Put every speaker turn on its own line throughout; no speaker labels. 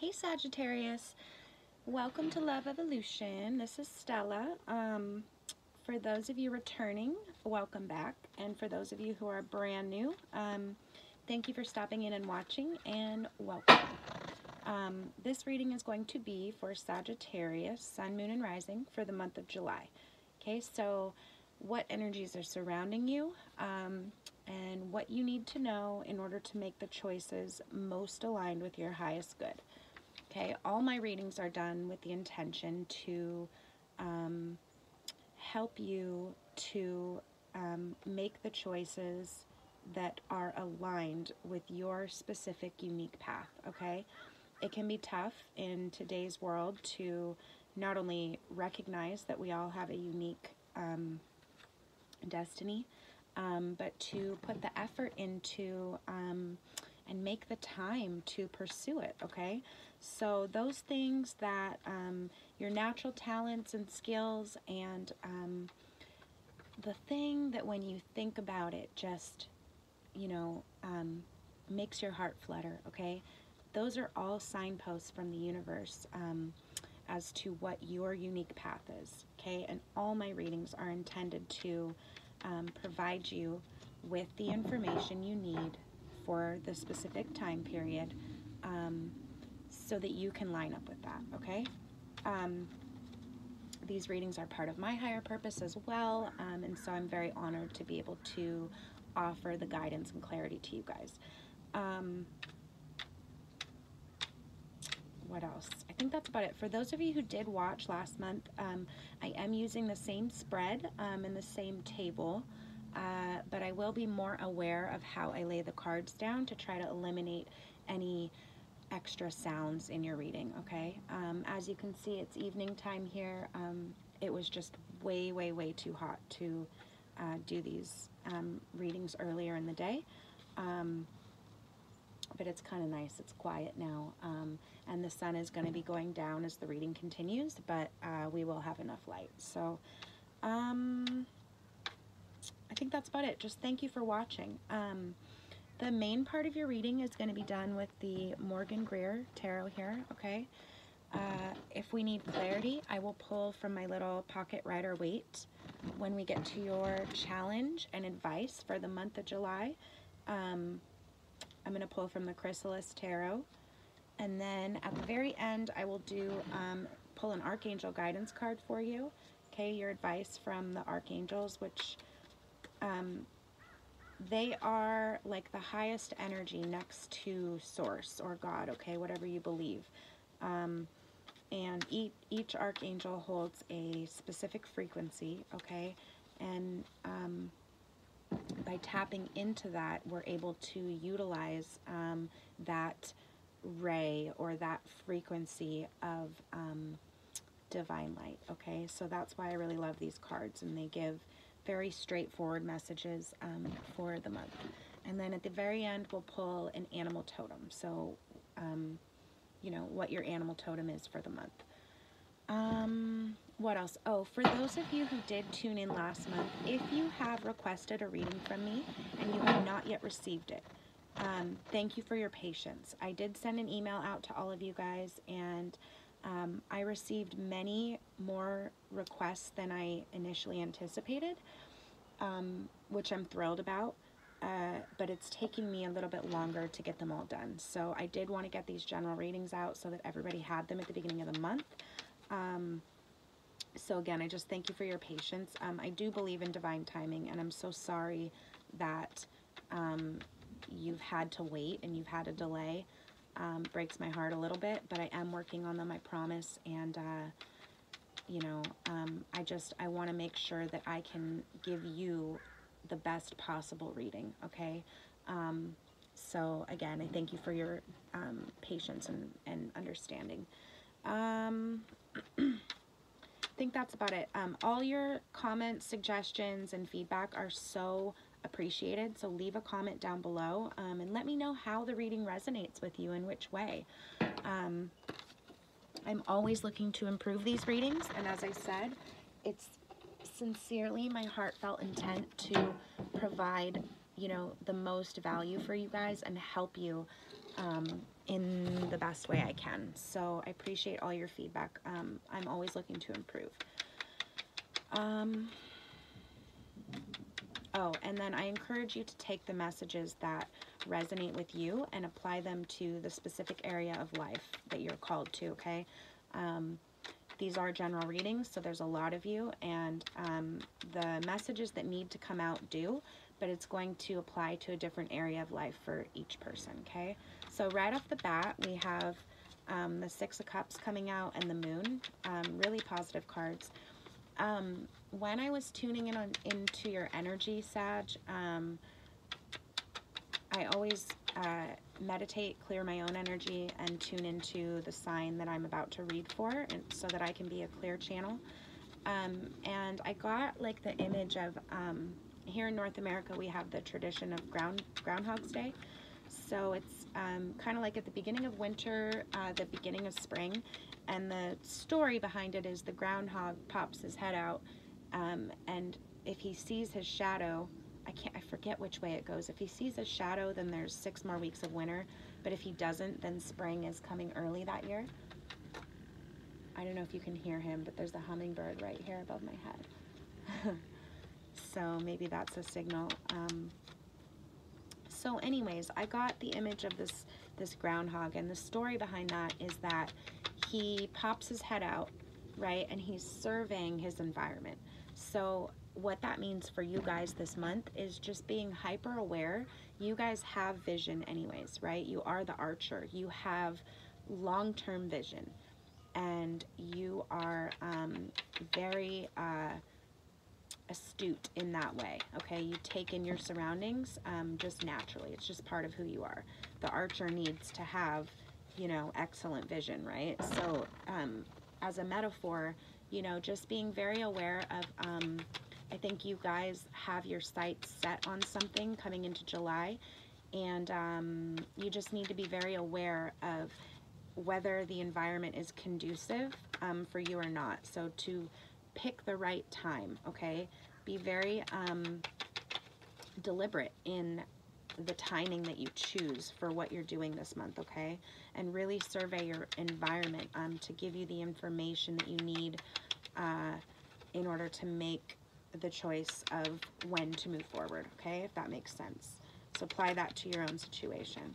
Hey Sagittarius, welcome to Love Evolution. This is Stella. For those of you returning, welcome back. And for those of you who are brand new, thank you for stopping in and watching, and welcome. This reading is going to be for Sagittarius, Sun, Moon, and Rising for the month of July. Okay, so what energies are surrounding you, and what you need to know in order to make the choices most aligned with your highest good. Okay, all my readings are done with the intention to help you to make the choices that are aligned with your specific unique path, okay? It can be tough in today's world to not only recognize that we all have a unique destiny, but to put the effort into and make the time to pursue it, okay? So those things that your natural talents and skills, and the thing that when you think about it just, makes your heart flutter, okay? Those are all signposts from the universe as to what your unique path is, okay? And all my readings are intended to provide you with the information you need for the specific time period, so that you can line up with that, okay? These readings are part of my higher purpose as well, and so I'm very honored to be able to offer the guidance and clarity to you guys. What else? I think that's about it. For those of you who did watch last month, I am using the same spread and the same table, but I will be more aware of how I lay the cards down to try to eliminate any extra sounds in your reading, okay? As you can see, it's evening time here. It was just way too hot to do these readings earlier in the day. But it's kind of nice. It's quiet now, and the sun is going to be going down as the reading continues, but we will have enough light. So I think that's about it. Just thank you for watching. The main part of your reading is going to be done with the Morgan Greer Tarot here, okay? If we need clarity, I will pull from my little pocket Rider-Waite when we get to your challenge and advice for the month of July. I'm going to pull from the Chrysalis Tarot, and then at the very end I will do pull an Archangel guidance card for you, okay? Your advice from the Archangels, which they are like the highest energy next to Source or God, okay, whatever you believe. And each Archangel holds a specific frequency, okay? And by tapping into that, we're able to utilize that ray or that frequency of divine light, okay? So that's why I really love these cards, and they give very straightforward messages for the month. And then at the very end, we'll pull an animal totem. So, what your animal totem is for the month. What else? Oh, for those of you who did tune in last month, if you have requested a reading from me and you have not yet received it, thank you for your patience. I did send an email out to all of you guys, and I received many more requests than I initially anticipated, which I'm thrilled about, but it's taking me a little bit longer to get them all done. So I did want to get these general readings out so that everybody had them at the beginning of the month. So again, I just thank you for your patience. I do believe in divine timing, and I'm so sorry that you've had to wait and you've had a delay. Breaks my heart a little bit, but I am working on them, I promise. And I want to make sure that I can give you the best possible reading, okay? So again, I thank you for your patience and understanding. I think that's about it. All your comments, suggestions, and feedback are so appreciated, so leave a comment down below, and let me know how the reading resonates with you and which way. I'm always looking to improve these readings, and as I said, it's sincerely my heartfelt intent to provide, the most value for you guys and help you in the best way I can. So I appreciate all your feedback. I'm always looking to improve. Oh, and then I encourage you to take the messages that resonate with you and apply them to the specific area of life that you're called to, okay? These are general readings, so there's a lot of you, and the messages that need to come out do, but it's going to apply to a different area of life for each person, okay? So right off the bat, we have the Six of Cups coming out and the Moon, really positive cards. When I was tuning into your energy, Sag, I always meditate, clear my own energy, and tune into the sign that I'm about to read for, and so that I can be a clear channel. And I got like the image of, here in North America, we have the tradition of Groundhog's Day. So it's kind of like at the beginning of winter, the beginning of spring, and the story behind it is the groundhog pops his head out, and if he sees his shadow, I forget which way it goes. If he sees a shadow, then there's 6 more weeks of winter, but if he doesn't, then spring is coming early that year. I don't know if you can hear him, but there's a hummingbird right here above my head. So maybe that's a signal. So anyways, I got the image of this groundhog, and the story behind that is that he pops his head out, right, and he's surveying his environment. So what that means for you guys this month is just being hyper aware. You guys have vision anyways, right? You are the archer. You have long-term vision, and you are very astute in that way, okay? You take in your surroundings just naturally. It's just part of who you are. The archer needs to have, you know, excellent vision, right? So as a metaphor, you know, just being very aware of, I think you guys have your sights set on something coming into July, and you just need to be very aware of whether the environment is conducive for you or not. So to pick the right time, okay? Be very deliberate in the timing that you choose for what you're doing this month, okay? And really survey your environment to give you the information that you need in order to make the choice of when to move forward, okay? If that makes sense. So apply that to your own situation.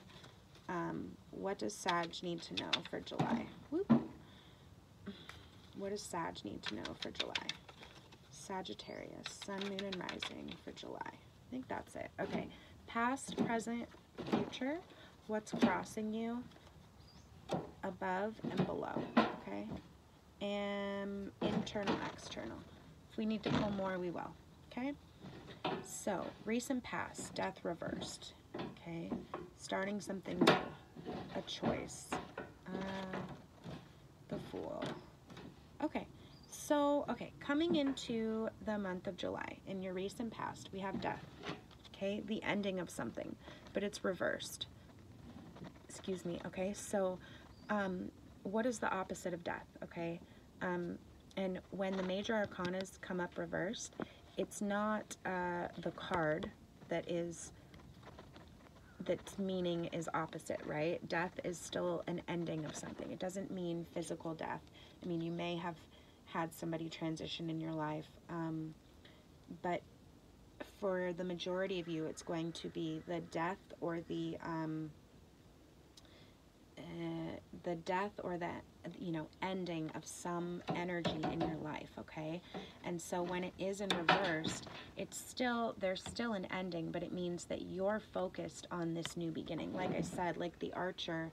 What does Sag need to know for July? Whoop. What does Sag need to know for July? Sagittarius, Sun, Moon, and Rising for July. I think that's it. Okay. Past, present, future. What's crossing you above and below. Okay. And internal, external. If we need to pull more, we will. Okay. So, recent past, death reversed. Okay. Starting something new. A choice. The Fool. Okay. So, coming into the month of July, in your recent past, we have death, okay, the ending of something, but it's reversed, excuse me, okay, so, what is the opposite of death, okay, and when the major arcanas come up reversed, it's not, the card that's meaning is opposite, right? Death is still an ending of something. It doesn't mean physical death. I mean, you may have had somebody transition in your life, but for the majority of you, it's going to be the death or the death or the, you know, ending of some energy in your life, okay? And so when it is in reversed, it's still, there's still an ending, but it means that you're focused on this new beginning. Like I said, like the archer,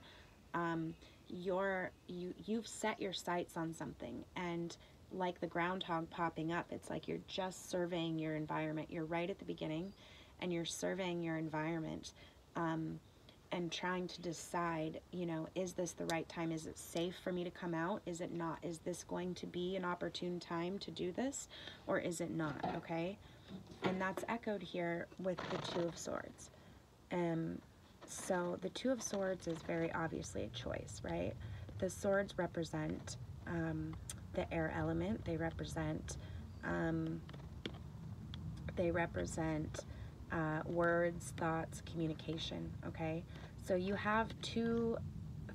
you've set your sights on something, and like the groundhog popping up, it's like you're just surveying your environment. You're right at the beginning, and you're surveying your environment, and trying to decide, you know, is this the right time? Is it safe for me to come out? Is it not? Is this going to be an opportune time to do this, or is it not? Okay, and that's echoed here with the Two of Swords. So the Two of Swords is very obviously a choice, right? The swords represent the air element. They represent words, thoughts, communication, okay? So you have two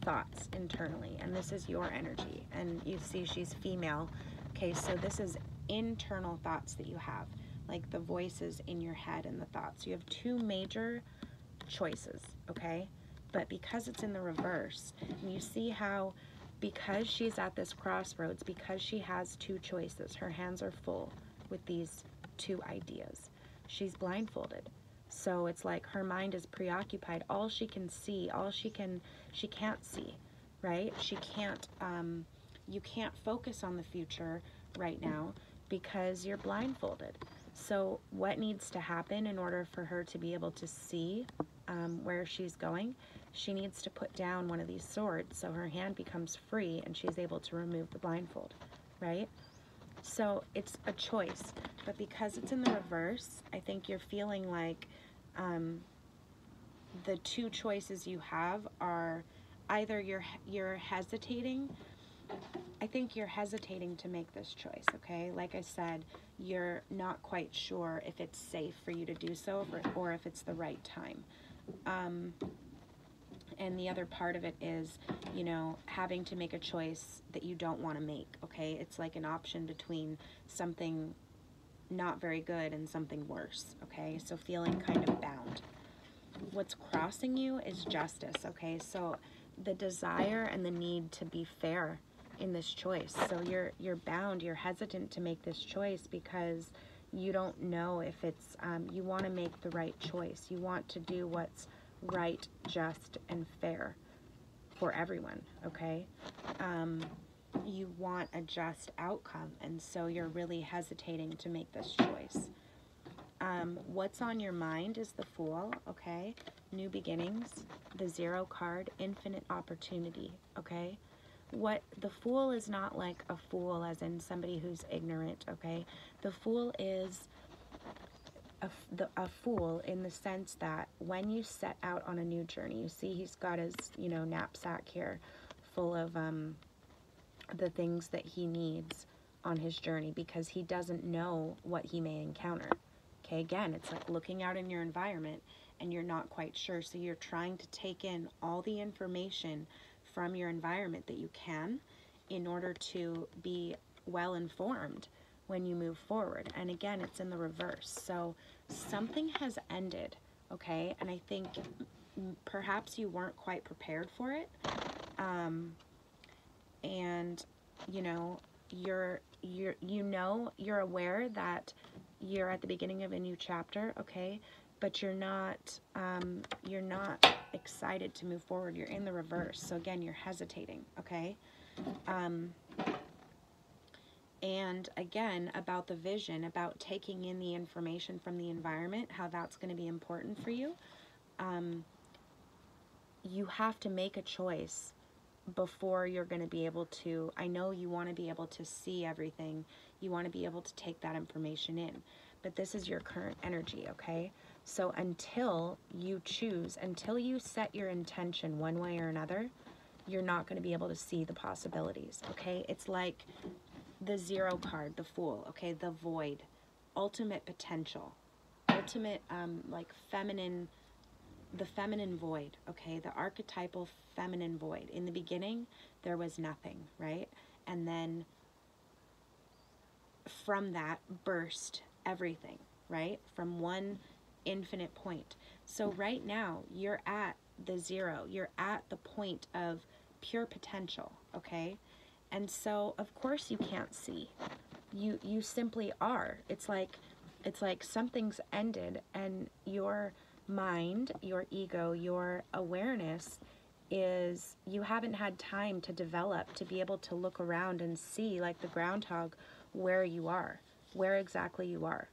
thoughts internally, and this is your energy. And you see she's female. Okay, so this is internal thoughts that you have, like the voices in your head and the thoughts. You have two major choices, okay? But because it's in the reverse, and you see how, because she's at this crossroads, because she has two choices, her hands are full with these two ideas. She's blindfolded. So it's like her mind is preoccupied. All she can see, she can't see, right? She can't, you can't focus on the future right now because you're blindfolded. So what needs to happen in order for her to be able to see where she's going? She needs to put down one of these swords so her hand becomes free and she's able to remove the blindfold, right? So it's a choice, but because it's in the reverse, I think you're feeling like the two choices you have are either you're hesitating. I think you're hesitating to make this choice, okay? Like I said, you're not quite sure if it's safe for you to do so or if it's the right time. And the other part of it is, you know, having to make a choice that you don't want to make, okay? It's like an option between something not very good and something worse, okay? So feeling kind of bound. What's crossing you is justice, okay? So the desire and the need to be fair in this choice. So you're bound, you're hesitant to make this choice because you don't know if it's, you want to make the right choice. You want to do what's right, just, and fair for everyone, okay? You want a just outcome, and so you're really hesitating to make this choice. What's on your mind is the Fool, okay? New beginnings, the Zero card, infinite opportunity, okay? What the Fool is not like a fool as in somebody who's ignorant, okay? The Fool is a fool in the sense that when you set out on a new journey, you see he's got his, you know, knapsack here full of the things that he needs on his journey because he doesn't know what he may encounter. Okay, again, it's like looking out in your environment and you're not quite sure, so you're trying to take in all the information from your environment that you can in order to be well informed when you move forward. And again, it's in the reverse. So something has ended, okay? And I think perhaps you weren't quite prepared for it. And you know, you're aware that you're at the beginning of a new chapter, okay? But you're not excited to move forward. You're in the reverse. So again, you're hesitating, okay? And again, about the vision, about taking in the information from the environment, how that's going to be important for you. You have to make a choice before you're going to be able to, I know you want to be able to see everything. You want to be able to take that information in. But this is your current energy, okay? So until you choose, until you set your intention one way or another, you're not going to be able to see the possibilities, okay? It's like the Zero card, the Fool, okay? The void, ultimate potential, ultimate, like feminine, the feminine void, okay? The archetypal feminine void. In the beginning, there was nothing, right? And then from that burst everything, right? From one infinite point. So right now, you're at the zero. You're at the point of pure potential, okay? And so, of course, you can't see. You simply are. It's like something's ended, and your mind, your ego, your awareness is, you haven't had time to develop to be able to look around and see, like the groundhog, where you are, where exactly you are.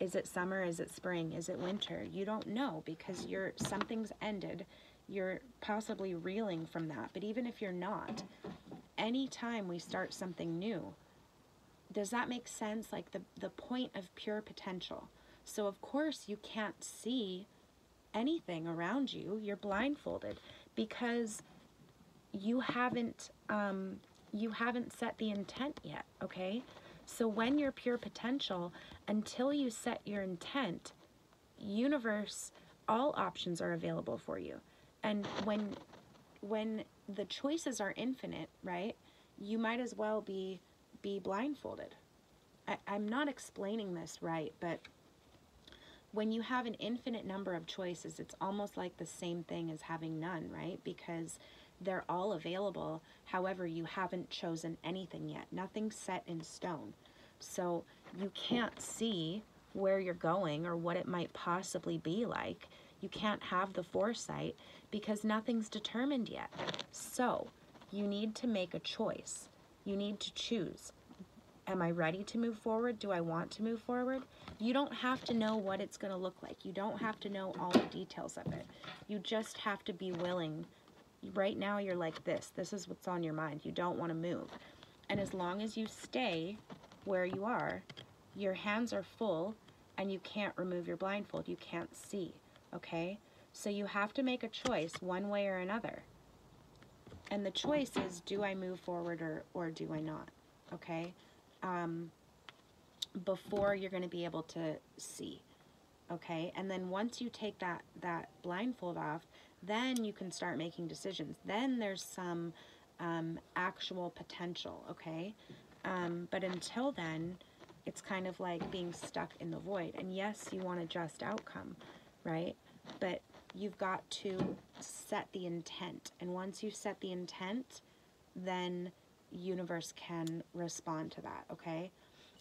Is it summer? Is it spring? Is it winter? You don't know because something's ended. You're possibly reeling from that. But even if you're not, anytime we start something new, does that make sense? Like the point of pure potential. So of course you can't see anything around you. You're blindfolded because you haven't set the intent yet, okay? So when you're pure potential, until you set your intent, universe, all options are available for you. And when when the choices are infinite, right, you might as well be blindfolded. I'm not explaining this right, but when you have an infinite number of choices, it's almost like the same thing as having none, right? Because they're all available. However, you haven't chosen anything yet. Nothing's set in stone. So you can't see where you're going or what it might possibly be like. You can't have the foresight because nothing's determined yet. So you need to make a choice. You need to choose. Am I ready to move forward? Do I want to move forward? You don't have to know what it's going to look like. You don't have to know all the details of it. You just have to be willing. Right now you're like this. This is what's on your mind. You don't want to move. And as long as you stay where you are, your hands are full and you can't remove your blindfold. You can't see, okay? So you have to make a choice one way or another. And the choice is, do I move forward or do I not, okay? Before you're going to be able to see, okay? And then once you take that blindfold off, then you can start making decisions. Then there's some actual potential, okay? But until then, it's kind of like being stuck in the void. And yes, you want a just outcome, right? But you've got to set the intent. And once you set the intent, then universe can respond to that, okay?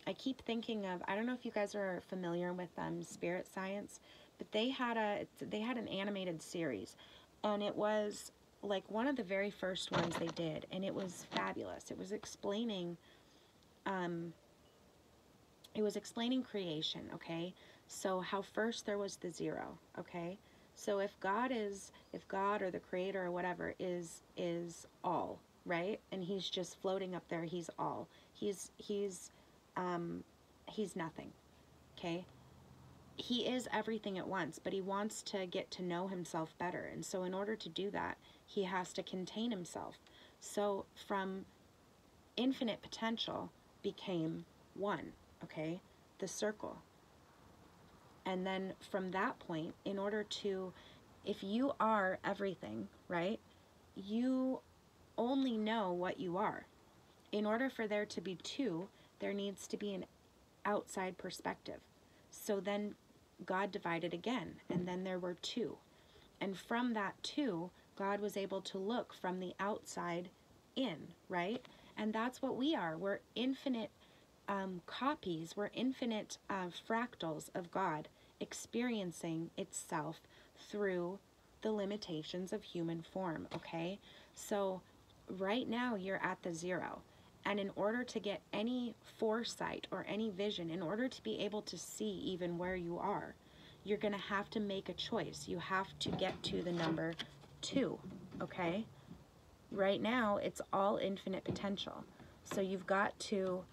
I keep thinking of, I don't know if you guys are familiar with Spirit Science, but they had an animated series, and it was like one of the very first ones they did, and it was fabulous. It was explaining creation, okay? So how first there was the zero, okay? So if God or the creator or whatever is all, right? And he's just floating up there, he's all. He's nothing, okay? He is everything at once, but he wants to get to know himself better. And so in order to do that, he has to contain himself. So from infinite potential became one, okay? The circle. And then from that point, in order to, if you are everything, right? You only know what you are. In order for there to be two, there needs to be an outside perspective. So then God divided again, and then there were two. And from that two, God was able to look from the outside in, right? And that's what we are. We're infinite copies. We're infinite fractals of God experiencing itself through the limitations of human form, okay? So right now you're at the zero. And in order to get any foresight or any vision, in order to be able to see even where you are, you're going to have to make a choice. You have to get to the number 2, okay? Right now, it's all infinite potential. So you've got to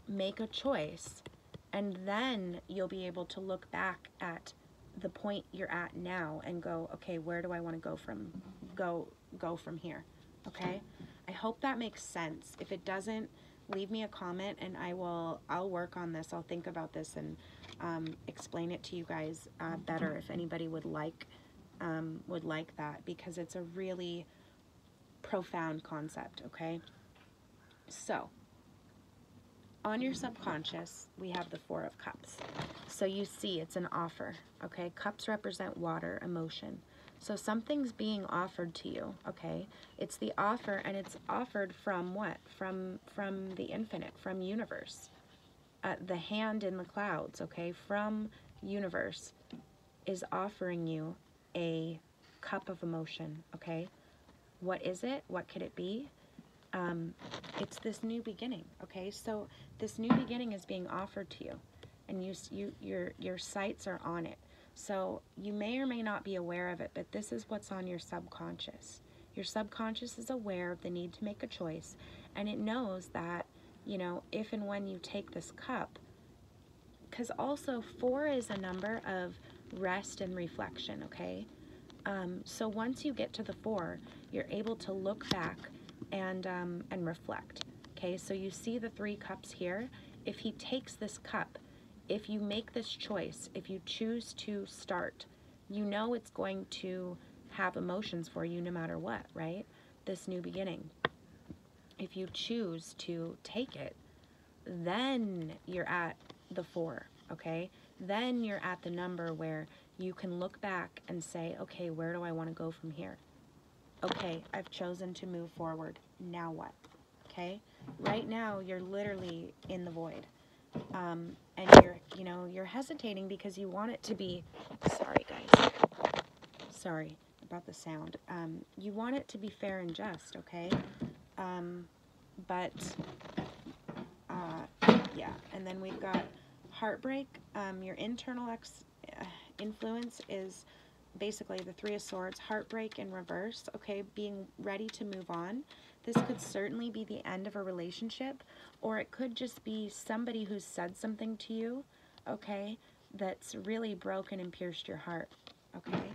make a choice, and then you'll be able to look back at the point you're at now and go, okay, where do I want to go from here, okay? I hope that makes sense. If it doesn't, leave me a comment and I'll work on this. I'll think about this and explain it to you guys better if anybody would like that, because it's a really profound concept, okay? So, on your subconscious, we have the 4 of Cups. So you see it's an offer, okay? Cups represent water, emotion. So something's being offered to you, okay? It's the offer, and it's offered from what? From the infinite, from universe. The hand in the clouds, okay? From universe is offering you a cup of emotion, okay? What is it? What could it be? It's this new beginning, okay? So this new beginning is being offered to you, and your sights are on it. So you may or may not be aware of it, but this is what's on your subconscious. Your subconscious is aware of the need to make a choice, and it knows that, you know, if and when you take this cup, because also 4 is a number of rest and reflection, okay? So once you get to the 4, you're able to look back and reflect, okay? So you see the 3 cups here. If he takes this cup, if you make this choice, if you choose to start, you know it's going to have emotions for you no matter what, right? this new beginning. If you choose to take it, then you're at the 4, okay? Then you're at the number where you can look back and say, okay, where do I want to go from here? Okay, I've chosen to move forward. Now what? Okay? Right now, you're literally in the void. And you're hesitating because you want it to be, sorry guys, sorry about the sound. You want it to be fair and just, okay? But yeah, and then we've got heartbreak. Your internal influence is basically the 3 of Swords, heartbreak in reverse, okay, being ready to move on. This could certainly be the end of a relationship, or it could just be somebody who's said something to you, okay, that's really broken and pierced your heart, okay?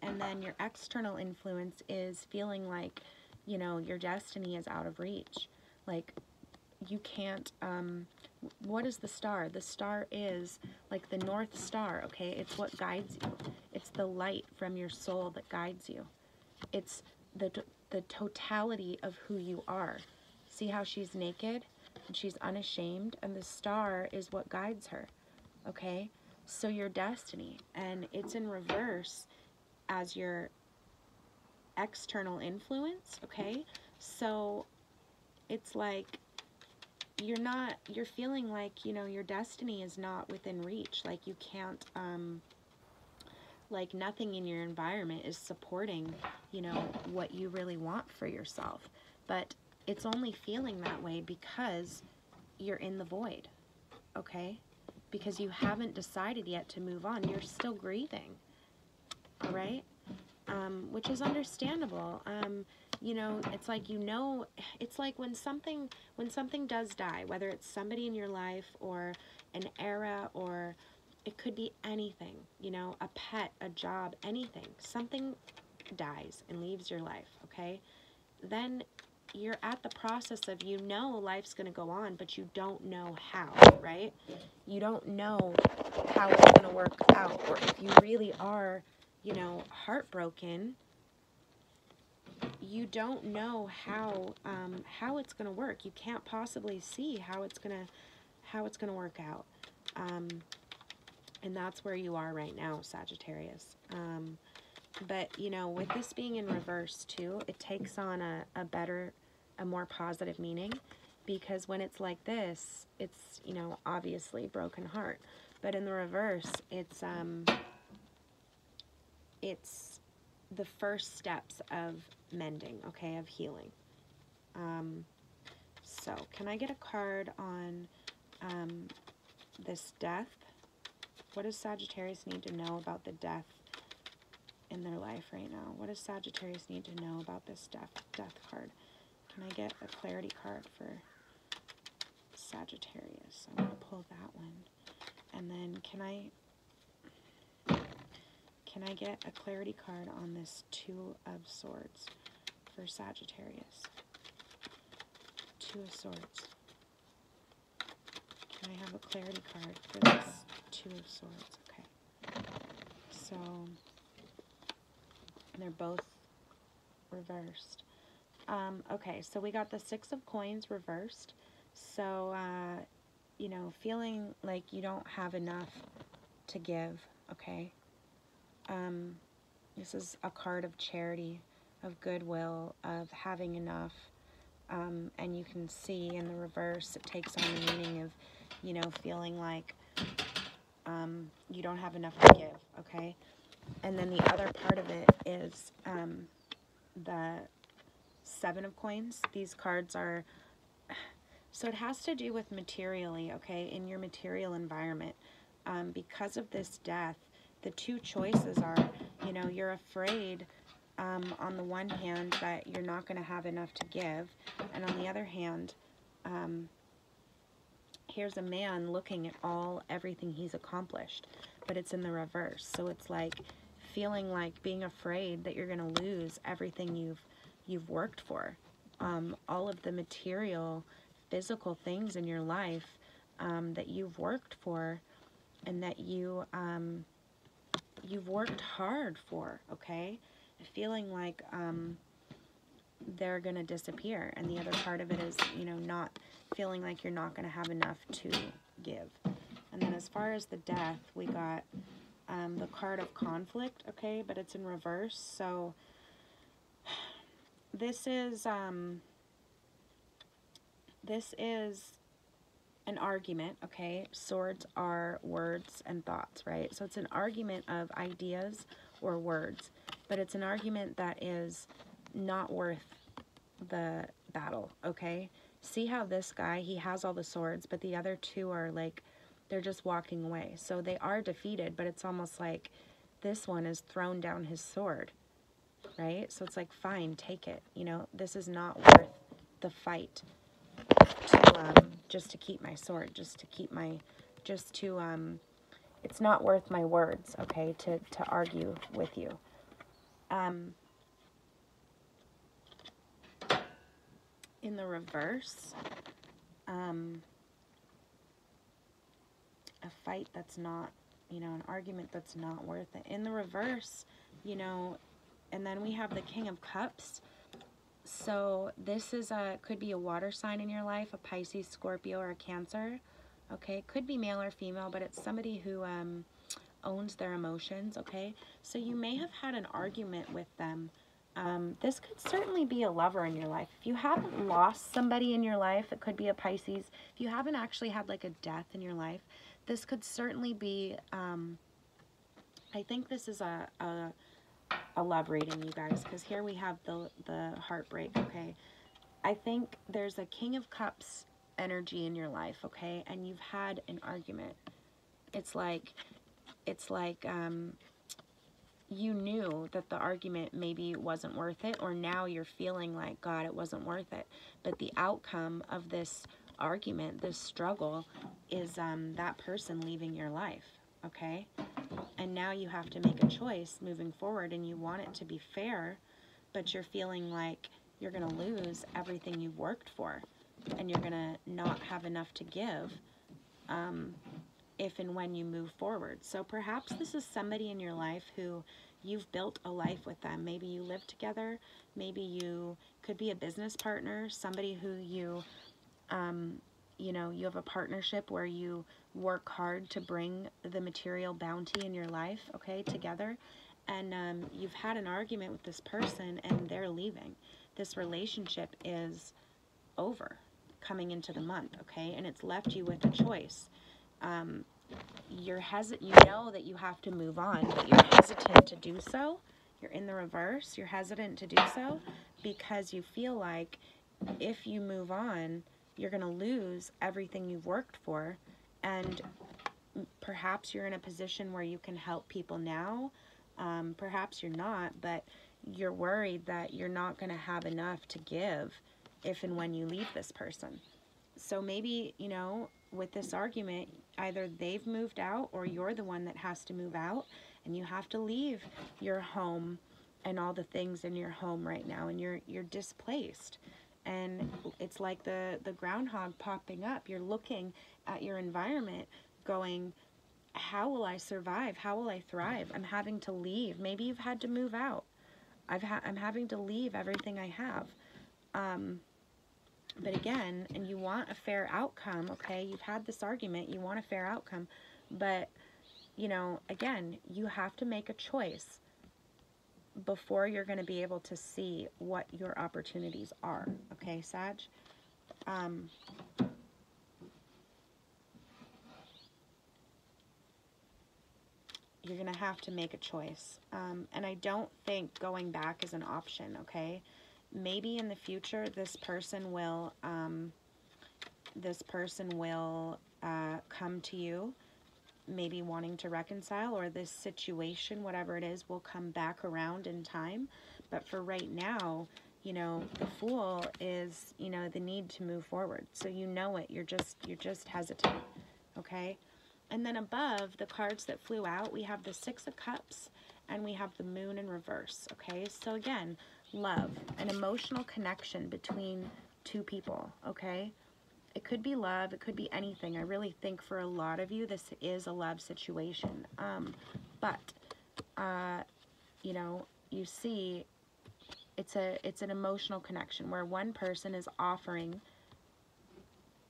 And then your external influence is feeling like, your destiny is out of reach. Like, you can't, what is the star? The star is like the North Star, okay? It's what guides you. It's the light from your soul that guides you. It's the totality of who you are. See how she's naked and she's unashamed, and the star is what guides her, okay? So your destiny, and it's in reverse as your external influence, okay? So it's like you're feeling like, your destiny is not within reach. Like, you can't, like, nothing in your environment is supporting, what you really want for yourself. But it's only feeling that way because you're in the void, okay? Because you haven't decided yet to move on. You're still grieving, all right? Which is understandable. It's like, it's like when something does die, whether it's somebody in your life or an era, or it could be anything, a pet, a job, anything. Something dies and leaves your life, okay? Then you're at the process of, life's going to go on, but you don't know how, right? You don't know how it's going to work out, or if you really are, heartbroken, you don't know how it's going to work. You can't possibly see how it's going to work out. And that's where you are right now, Sagittarius. But, with this being in reverse, too, it takes on a more positive meaning, because when it's like this, it's, obviously broken heart. But in the reverse, it's the first steps of mending, okay, of healing. So, can I get a card on this death? What does Sagittarius need to know about the death in their life right now? What does Sagittarius need to know about this death card? Can I get a clarity card for Sagittarius? I'm going to pull that one. And then can I get a clarity card on this 2 of Swords for Sagittarius? 2 of Swords. Can I have a clarity card for this 2 of Swords? Okay. So, they're both reversed. Okay, so we got the 6 of Coins reversed. So, feeling like you don't have enough to give, okay? This is a card of charity, of goodwill, of having enough. And you can see in the reverse, it takes on the meaning of, feeling like you don't have enough to give, okay? And then the other part of it is the 7 of Coins. These cards are, so it has to do with materially, okay, in your material environment. Because of this death, the 2 choices are, you're afraid on the one hand that you're not going to have enough to give, and on the other hand, here's a man looking at everything he's accomplished, but it's in the reverse. So it's like feeling like being afraid that you're going to lose everything you've worked for, all of the material, physical things in your life that you've worked for, and that you've worked hard for, okay? Feeling like they're going to disappear. And the other part of it is, you know, not feeling like you're not going to have enough to give. And then as far as the death, we got the card of conflict, okay, but it's in reverse. So this is an argument, okay? Swords are words and thoughts, right? So it's an argument of ideas or words, but it's an argument that is not worth the battle, okay? See how this guy, he has all the swords, but the other two are like, they're just walking away. So they are defeated, but it's almost like this one has thrown down his sword, right? So it's like, fine, take it. You know, this is not worth the fight to, just to keep my sword, it's not worth my words, okay, to argue with you. In the reverse, a fight that's not, you know, an argument that's not worth it. In the reverse, you know, and then we have the King of Cups. So this is could be a water sign in your life, a Pisces, Scorpio, or a Cancer. Okay, could be male or female, but it's somebody who owns their emotions, okay? So you may have had an argument with them. This could certainly be a lover in your life. If you haven't lost somebody in your life, it could be a Pisces. If you haven't actually had like a death in your life, this could certainly be, I think this is a love reading, you guys, because here we have the heartbreak, okay? I think there's a King of Cups energy in your life, okay? And you've had an argument. It's like you knew that the argument maybe wasn't worth it, or now you're feeling like, God, it wasn't worth it. But the outcome of this argument, this struggle, is that person leaving your life, okay? And now you have to make a choice moving forward, and you want it to be fair, but you're feeling like you're going to lose everything you've worked for, and you're going to not have enough to give if and when you move forward. So perhaps this is somebody in your life who you've built a life with them. Maybe you live together. Maybe you could be a business partner, somebody who you, you know, you have a partnership where you work hard to bring the material bounty in your life, okay, together. And you've had an argument with this person and they're leaving. This relationship is over coming into the month, okay, and it's left you with a choice. You know that you have to move on, but you're hesitant to do so. You're in the reverse. You're hesitant to do so because you feel like if you move on, you're going to lose everything you've worked for, and perhaps you're in a position where you can help people now. Perhaps you're not, but you're worried that you're not going to have enough to give if and when you leave this person. So maybe, you know, with this argument, either they've moved out or you're the one that has to move out, and you have to leave your home and all the things in your home right now, and you're displaced. And it's like the groundhog popping up. You're looking at your environment going, how will I survive? How will I thrive? I'm having to leave. Maybe you've had to move out. I'm having to leave everything I have. But again, and you want a fair outcome, okay? You've had this argument, you want a fair outcome, but, you know, again, you have to make a choice before you're going to be able to see what your opportunities are, okay, Sag? You're going to have to make a choice, and I don't think going back is an option, okay? Maybe in the future this person will come to you, maybe wanting to reconcile, or this situation, whatever it is, will come back around in time. But for right now, you know, the Fool is, you know, the need to move forward. So you know it. You're just hesitant, okay? And then above, the cards that flew out, we have the Six of Cups and we have the Moon in reverse, okay? So again, love, an emotional connection between two people, okay? It could be love, it could be anything. I really think for a lot of you, this is a love situation. But, you know, you see it's an emotional connection where one person is offering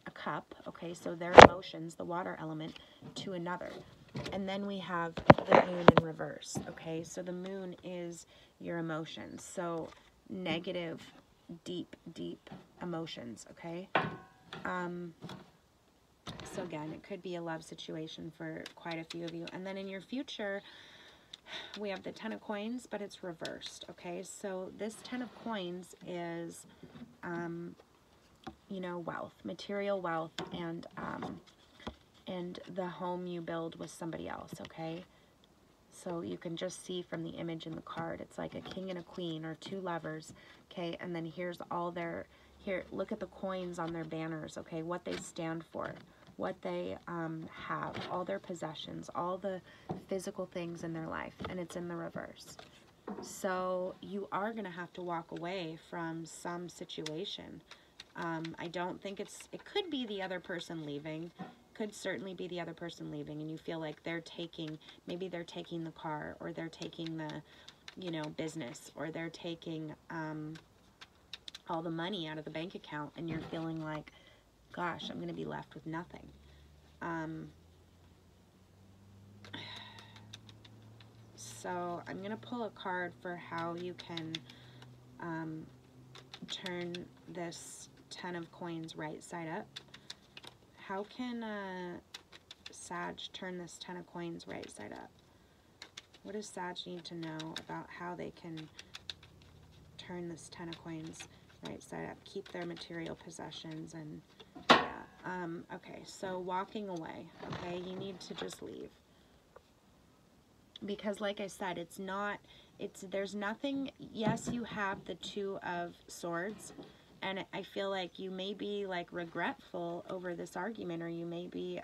a cup, okay, so their emotions, the water element, to another. And then we have the moon in reverse, okay? So the moon is your emotions. So negative, deep, deep emotions, okay? So again, it could be a love situation for quite a few of you. And then in your future, we have the 10 of coins, but it's reversed, okay? So this 10 of coins is, you know, wealth, material wealth, and the home you build with somebody else, okay? So you can just see from the image in the card, it's like a king and a queen or two lovers, okay? And then here's all their, here, look at the coins on their banners, okay? What they stand for, what they have, all their possessions, all the physical things in their life, and it's in the reverse. So you are going to have to walk away from some situation. I don't think it could be the other person leaving, could certainly be the other person leaving, and you feel like they're taking, maybe they're taking the car, or they're taking the, you know, business, or they're taking all the money out of the bank account, and you're feeling like, gosh, I'm going to be left with nothing. So I'm going to pull a card for how you can turn this 10 of coins right side up. How can Sag turn this 10 of coins right side up? What does Sag need to know about how they can turn this 10 of coins right side up? Keep their material possessions and, yeah. Okay, so walking away, okay? You need to just leave. Because like I said, there's nothing, yes, you have the 2 of swords, and I feel like you may be like regretful over this argument, or you may be,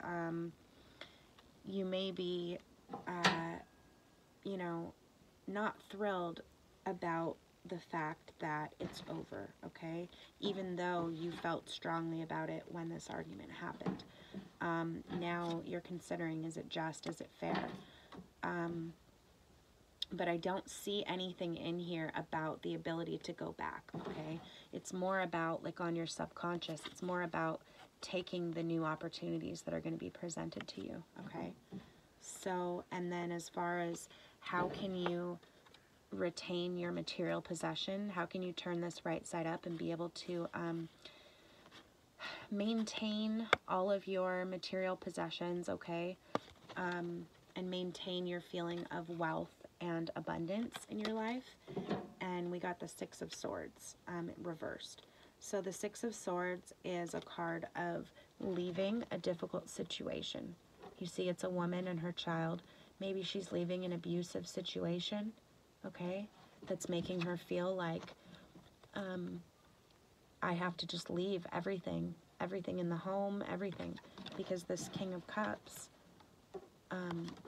you know, not thrilled about the fact that it's over, okay? Even though you felt strongly about it when this argument happened. Now you're considering, is it just, is it fair? But I don't see anything in here about the ability to go back, okay? It's more about, like on your subconscious, it's more about taking the new opportunities that are going to be presented to you, okay? So, and then as far as how can you retain your material possession, how can you turn this right side up and be able to maintain all of your material possessions, okay? And maintain your feeling of wealth and abundance in your life. And we got the 6 of Swords reversed. So the 6 of Swords is a card of leaving a difficult situation. You see, it's a woman and her child. Maybe she's leaving an abusive situation, okay, that's making her feel like, I have to just leave everything in the home, everything, because this King of Cups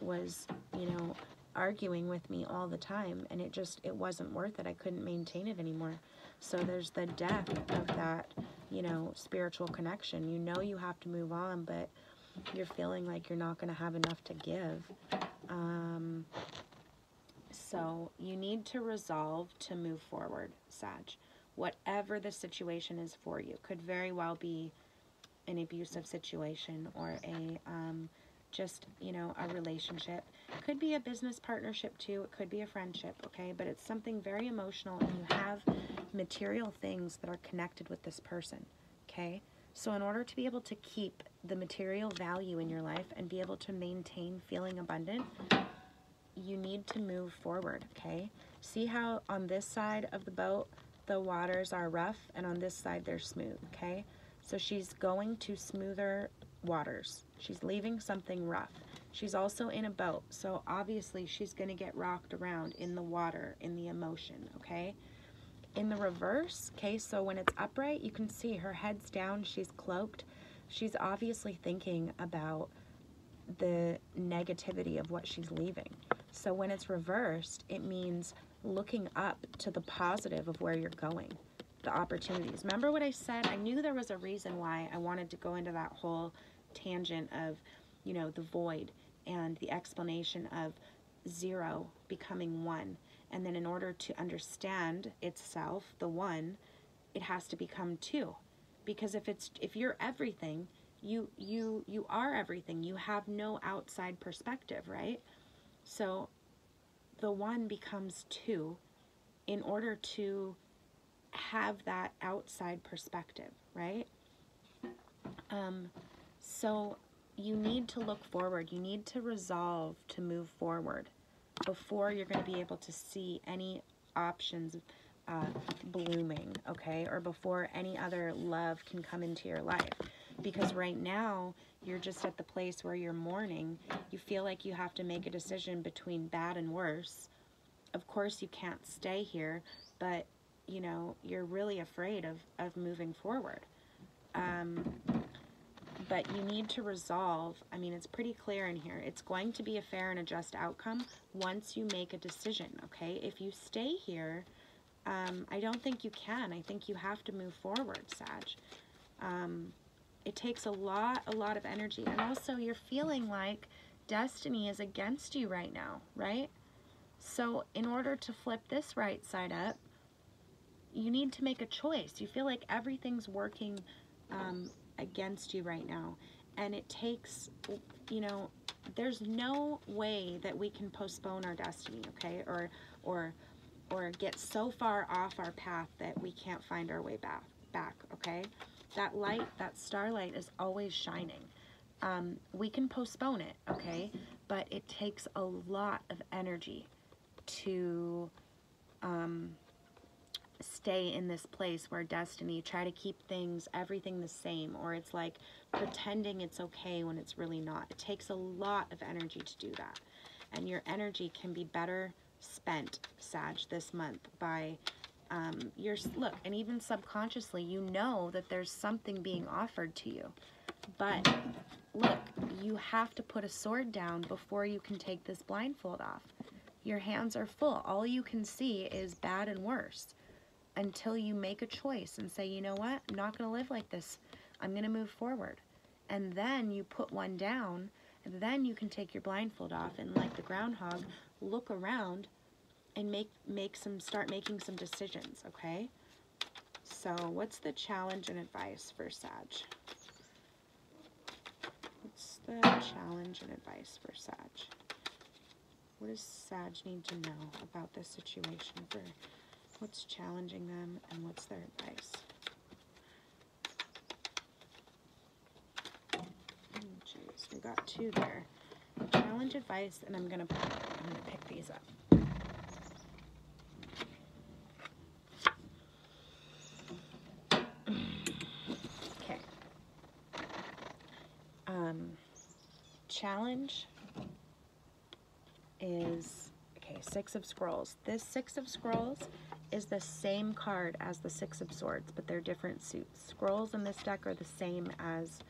was, you know, arguing with me all the time, and it wasn't worth it. I couldn't maintain it anymore. So there's the death of that, you know, spiritual connection. You know you have to move on, but you're feeling like you're not going to have enough to give. So you need to resolve to move forward, Sag. Whatever the situation is for you. Could very well be an abusive situation, or a just, you know, a relationship. Could be a business partnership too. It could be a friendship, okay? But it's something very emotional, and you have material things that are connected with this person, okay? So in order to be able to keep the material value in your life and be able to maintain feeling abundant, you need to move forward, okay? See how on this side of the boat, the waters are rough, and on this side they're smooth, okay? So she's going to smoother waters. She's leaving something rough. She's also in a boat, so obviously she's going to get rocked around in the water, in the emotion, okay? In the reverse, okay, so when it's upright, you can see her head's down, she's cloaked. She's obviously thinking about the negativity of what she's leaving. So when it's reversed, it means looking up to the positive of where you're going, the opportunities. Remember what I said? I knew there was a reason why I wanted to go into that whole tangent of, you know, the void and the explanation of 0 becoming 1. And then in order to understand itself, the one, it has to become two. Because if you're everything, you are everything. You have no outside perspective, right? So the one becomes two in order to have that outside perspective, right? So you need to look forward. You need to resolve to move forward before you're going to be able to see any options blooming, okay? Or before any other love can come into your life. Because right now, you're just at the place where you're mourning. You feel like you have to make a decision between bad and worse. Of course, you can't stay here, but, you know, you're really afraid of moving forward. But you need to resolve. I mean, it's pretty clear in here. It's going to be a fair and a just outcome once you make a decision, okay? If you stay here, I don't think you can. I think you have to move forward, Sag. It takes a lot of energy. And also, you're feeling like destiny is against you right now, right? So in order to flip this right side up, you need to make a choice. You feel like everything's working against you right now. And it takes, you know, there's no way that we can postpone our destiny, okay? Or get so far off our path that we can't find our way back, okay? That light, that starlight is always shining. We can postpone it, okay? But it takes a lot of energy to stay in this place where destiny, try to keep everything the same, or it's like pretending it's okay when it's really not. It takes a lot of energy to do that. And your energy can be better spent, Sag, this month by look, and even subconsciously, you know that there's something being offered to you. But look, you have to put a sword down before you can take this blindfold off. Your hands are full. All you can see is bad and worse until you make a choice and say, you know what? I'm not going to live like this. I'm going to move forward. And then you put one down, and then you can take your blindfold off and, like the groundhog, look around and start making some decisions, okay? So what's the challenge and advice for Sag? What's the challenge and advice for Sag? What does Sag need to know about this situation? For what's challenging them and what's their advice? Oh, jeez, we got two there. Challenge, advice, and I'm gonna pick these up. Okay. Challenge is, okay, Six of Scrolls. This Six of Scrolls is the same card as the Six of Swords, but they're different suits. Scrolls in this deck are the same as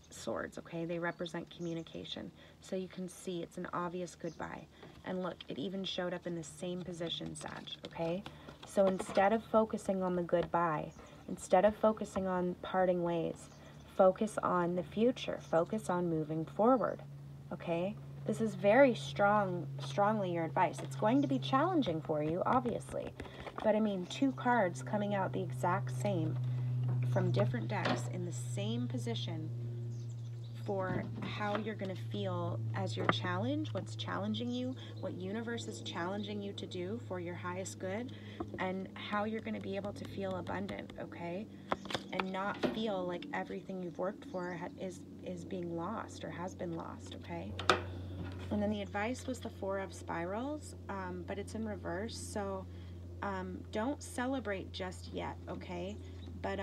swords, okay? They represent communication. So you can see it's an obvious goodbye. And look, it even showed up in the same position, Sag, okay? So instead of focusing on the goodbye, instead of focusing on parting ways, focus on the future. Focus on moving forward, okay? This is very strongly your advice. It's going to be challenging for you, obviously. But I mean, two cards coming out the exact same from different decks in the same position for how you're going to feel as your challenge, what's challenging you, what universe is challenging you to do for your highest good, and how you're going to be able to feel abundant, okay? And not feel like everything you've worked for is being lost or has been lost, okay? And then the advice was the Four of Spirals, but it's in reverse, so don't celebrate just yet, okay? But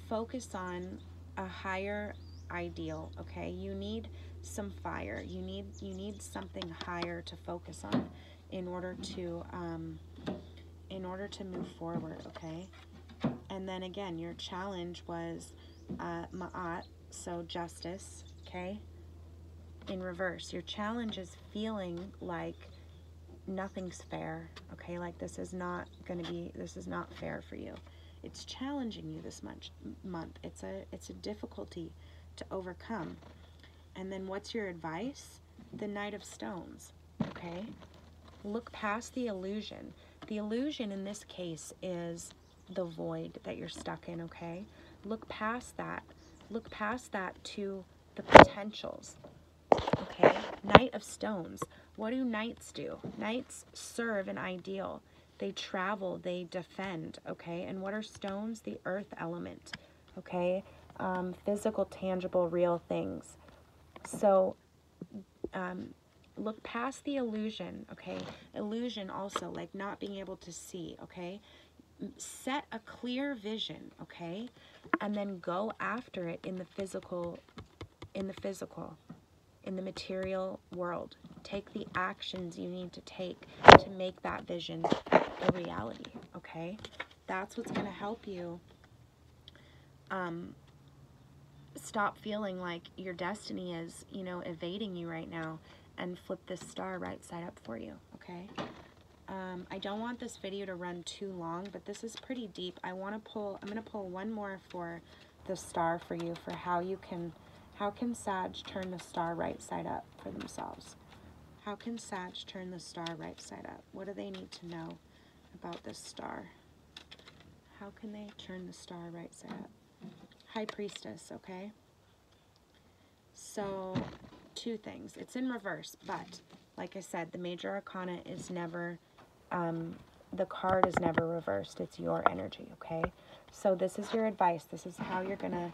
focus on a higher ideal, okay? You need some fire. You need something higher to focus on in order to move forward, okay? And then again, your challenge was Ma'at, so justice, okay? In reverse, your challenge is feeling like nothing's fair, okay? Like this is not fair for you. It's challenging you this month. It's a difficulty to overcome. And then what's your advice? The Knight of Stones, okay? Look past the illusion. The illusion in this case is the void that you're stuck in, okay? Look past that. Look past that to the potentials, okay? Knight of Stones. What do knights do? Knights serve an ideal. They travel, they defend, okay? And what are stones? The earth element, okay? Physical, tangible, real things. So, look past the illusion, okay? Illusion also, like not being able to see, okay? Set a clear vision, okay? And then go after it in the physical, in the material world. Take the actions you need to take to make that vision a reality, okay? That's what's going to help you stop feeling like your destiny is, you know, evading you right now, and flip this star right side up for you, okay? I don't want this video to run too long, but this is pretty deep. I'm going to pull one more for the star for you, for how can Sag turn the star right side up for themselves? How can Sag turn the star right side up? What do they need to know about this star? How can they turn the star right side up? High Priestess, okay? So, two things. It's in reverse, but like I said, the major arcana is never, the card is never reversed. It's your energy, okay? So this is your advice. This is how you're gonna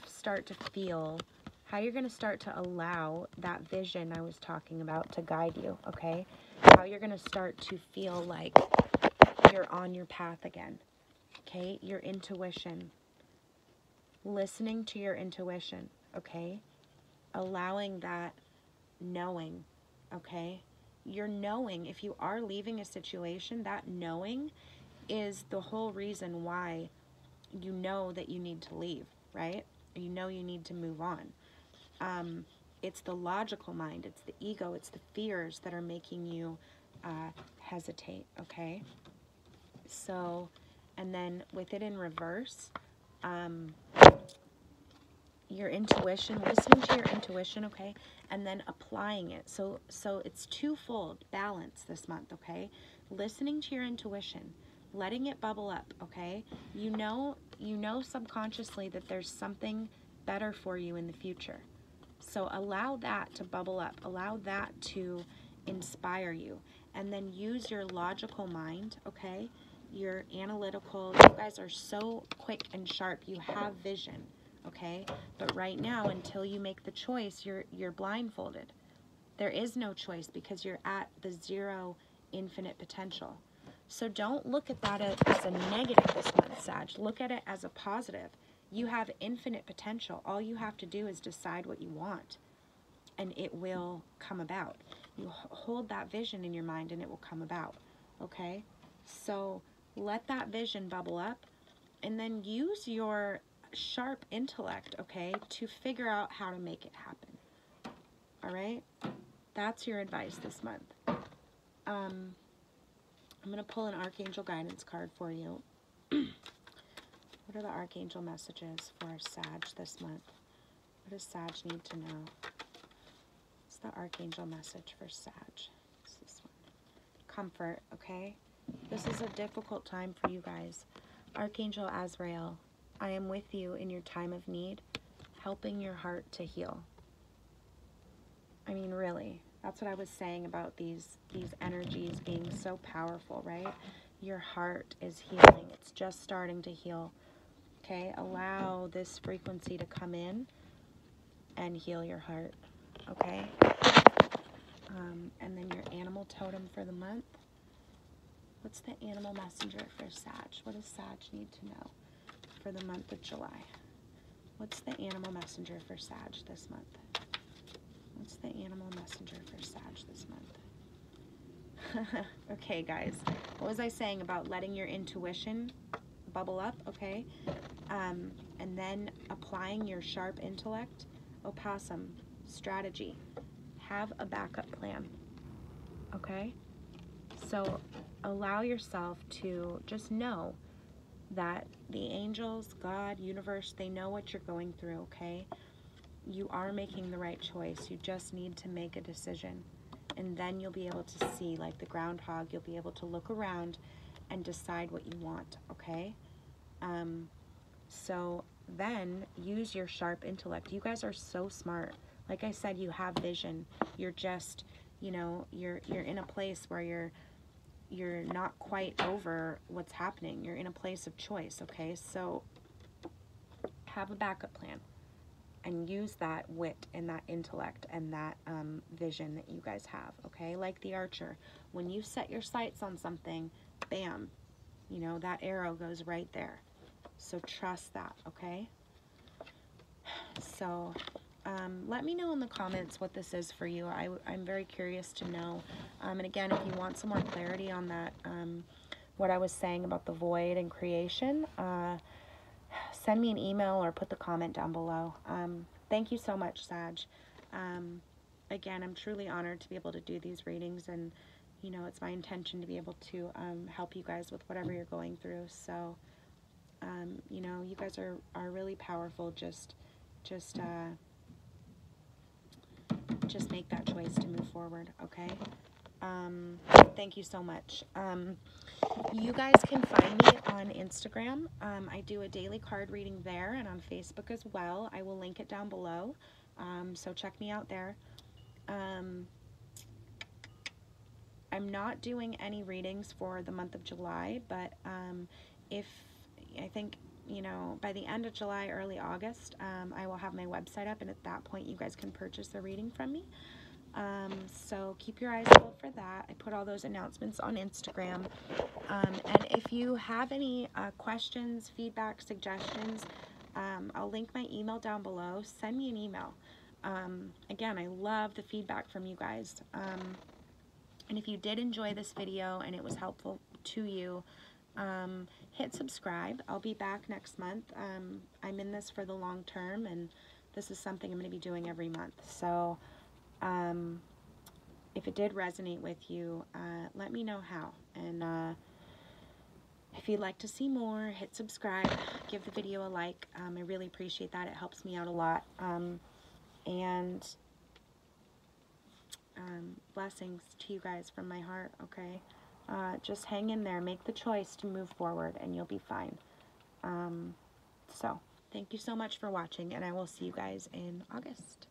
start to feel, how you're gonna start to allow that vision I was talking about to guide you, okay? How you're gonna start to feel like you're on your path again, okay? Your intuition. Listening to your intuition, okay? Allowing that knowing, okay? Your knowing, if you are leaving a situation, that knowing is the whole reason why you know that you need to leave, right? You know you need to move on. It's the logical mind, it's the ego, it's the fears that are making you hesitate, okay? So, and then with it in reverse, your intuition, listening to your intuition, okay, and then applying it. So it's twofold balance this month, okay? Listening to your intuition, letting it bubble up, okay? You know subconsciously that there's something better for you in the future. So allow that to bubble up. Allow that to inspire you. And then use your logical mind, okay? Your analytical, you guys are so quick and sharp. You have vision, okay? But right now, until you make the choice, you're blindfolded. There is no choice because you're at the zero infinite potential. So don't look at that as a negative this month, Sag. Look at it as a positive. You have infinite potential. All you have to do is decide what you want, and it will come about. You hold that vision in your mind, and it will come about, okay? So let that vision bubble up, and then use your sharp intellect, okay, to figure out how to make it happen, all right? That's your advice this month. I'm going to pull an Archangel guidance card for you. What are the Archangel messages for Sag this month? What does Sag need to know? What's the Archangel message for Sag? What's this one? Comfort, okay? This is a difficult time for you guys. Archangel Azrael, I am with you in your time of need, helping your heart to heal. I mean, really, that's what I was saying about these energies being so powerful, right? Your heart is healing. It's just starting to heal. Okay, allow this frequency to come in and heal your heart, okay? And then your animal totem for the month. What's the animal messenger for Sag? What does Sag need to know for the month of July? What's the animal messenger for Sag this month? What's the animal messenger for Sag this month? Okay, guys. What was I saying about letting your intuition bubble up, okay? And then applying your sharp intellect. Opossum, strategy. Have a backup plan, okay? So allow yourself to just know that the angels, God, universe, they know what you're going through, okay? You are making the right choice. You just need to make a decision. And then you'll be able to see, like the groundhog, you'll be able to look around and decide what you want, okay? So then use your sharp intellect. You guys are so smart. Like I said, you have vision. You're just, you know, you're in a place where you're not quite over what's happening. You're in a place of choice, okay? So have a backup plan and use that wit and that intellect and that vision that you guys have, okay? Like the archer, when you set your sights on something, bam, you know, that arrow goes right there. So trust that, okay? So let me know in the comments what this is for you. I'm very curious to know. And again, if you want some more clarity on that, what I was saying about the void and creation, send me an email or put the comment down below. Thank you so much, Sag. Again, I'm truly honored to be able to do these readings, and you know, it's my intention to be able to help you guys with whatever you're going through. So you know, you guys are really powerful. Just make that choice to move forward, okay? Thank you so much. You guys can find me on Instagram. I do a daily card reading there, and on Facebook as well. I will link it down below, so check me out there. I'm not doing any readings for the month of July, but I think, you know, by the end of July, early August, I will have my website up, and at that point you guys can purchase the reading from me. So keep your eyes peeled for that. I put all those announcements on Instagram. And if you have any questions, feedback, suggestions, I'll link my email down below. Send me an email. Again, I love the feedback from you guys. And if you did enjoy this video and it was helpful to you, hit subscribe. I'll be back next month. I'm in this for the long term, and this is something I'm going to be doing every month. So if it did resonate with you, let me know how. And if you'd like to see more, hit subscribe, give the video a like. I really appreciate that. It helps me out a lot. And blessings to you guys from my heart, okay? Just hang in there. Make the choice to move forward, and you'll be fine. So, thank you so much for watching, and I will see you guys in August.